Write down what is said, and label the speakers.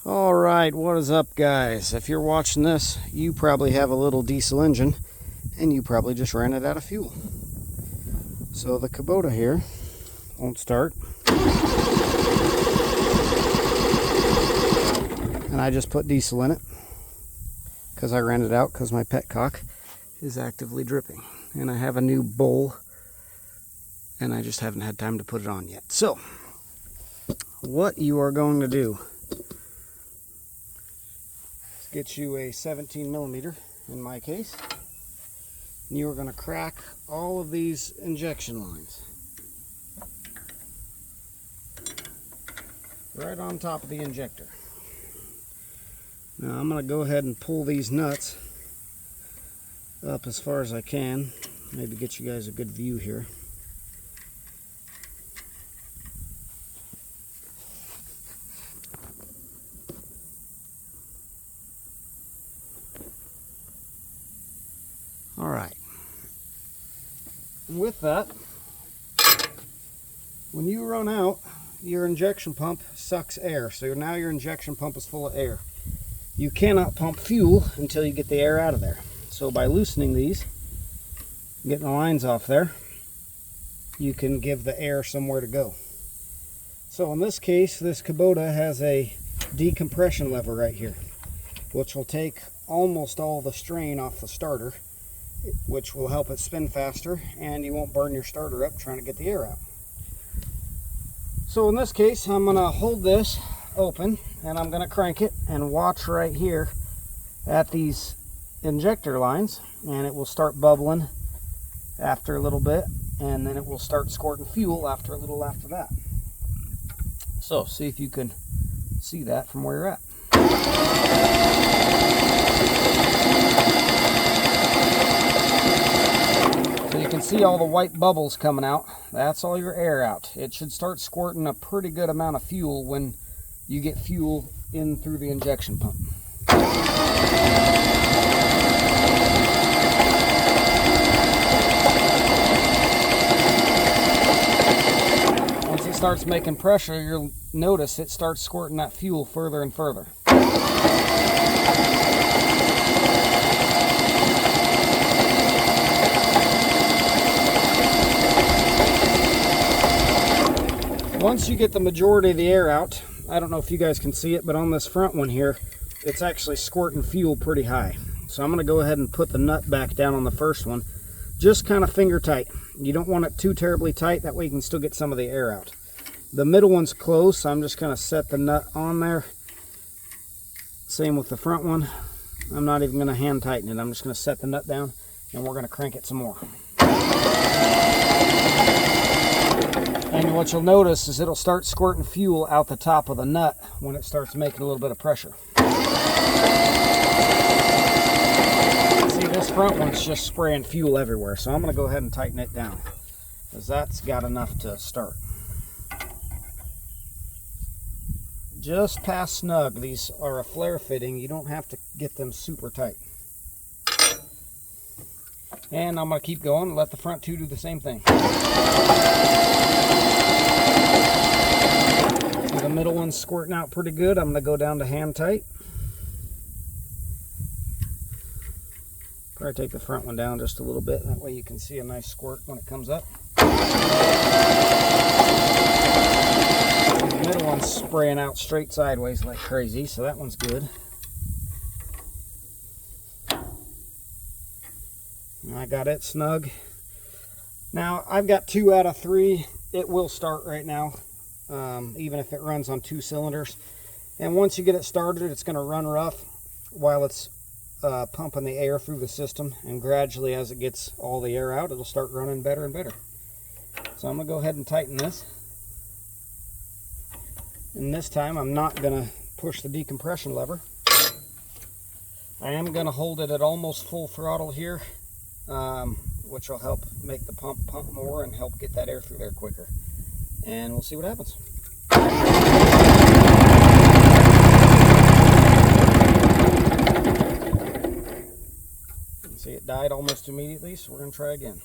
Speaker 1: Alright, what is up guys? If you're watching this, you probably have a little diesel engine and you probably just ran it out of fuel. So the Kubota here won't start. And I just put diesel in it because I ran it out because my petcock is actively dripping. And I have a new bowl and I just haven't had time to put it on yet. So, what you are going to do, get you a 17 millimeter in my case, and you are going to crack all of these injection lines right on top of the injector. Now I'm going to go ahead and pull these nuts up as far as I can, maybe get you guys a good view here. Alright, with that, when you run out, your injection pump sucks air. So now your injection pump is full of air. You cannot pump fuel until you get the air out of there. So by loosening these, getting the lines off there, you can give the air somewhere to go. So in this case, this Kubota has a decompression lever right here, which will take almost all the strain off the starter, which will help it spin faster, and you won't burn your starter up trying to get the air out. So in this case, I'm going to hold this open and I'm going to crank it and watch right here at these injector lines, and it will start bubbling after a little bit, and then it will start squirting fuel after a little after that. So see if you can see that from where you're at. So you can see all the white bubbles coming out. That's all your air out. It should start squirting a pretty good amount of fuel when you get fuel in through the injection pump. Once it starts making pressure, you'll notice it starts squirting that fuel further and further. Once you get the majority of the air out, I don't know if you guys can see it, but on this front one here, it's actually squirting fuel pretty high. So I'm going to go ahead and put the nut back down on the first one, just kind of finger tight. You don't want it too terribly tight, that way you can still get some of the air out. The middle one's closed, so I'm just going to set the nut on there. Same with the front one. I'm not even going to hand tighten it. I'm just going to set the nut down and we're going to crank it some more. And what you'll notice is it'll start squirting fuel out the top of the nut when it starts making a little bit of pressure. See, this front one's just spraying fuel everywhere, so I'm going to go ahead and tighten it down, because that's got enough to start. Just past snug. These are a flare fitting. You don't have to get them super tight. And I'm going to keep going and let the front two do the same thing. So the middle one's squirting out pretty good. I'm going to go down to hand tight. Probably take the front one down just a little bit. That way you can see a nice squirt when it comes up. The middle one's spraying out straight sideways like crazy, so that one's good. I got it snug. Now I've got 2 out of 3. It will start right now, even if it runs on 2 cylinders. And once you get it started, it's going to run rough while it's pumping the air through the system, and gradually as it gets all the air out, it'll start running better and better. So I'm going to go ahead and tighten this. And this time I'm not going to push the decompression lever. I am going to hold it at almost full throttle here, which will help make the pump more and help get that air through there quicker. And we'll see what happens. You can see it died almost immediately, so we're going to try again.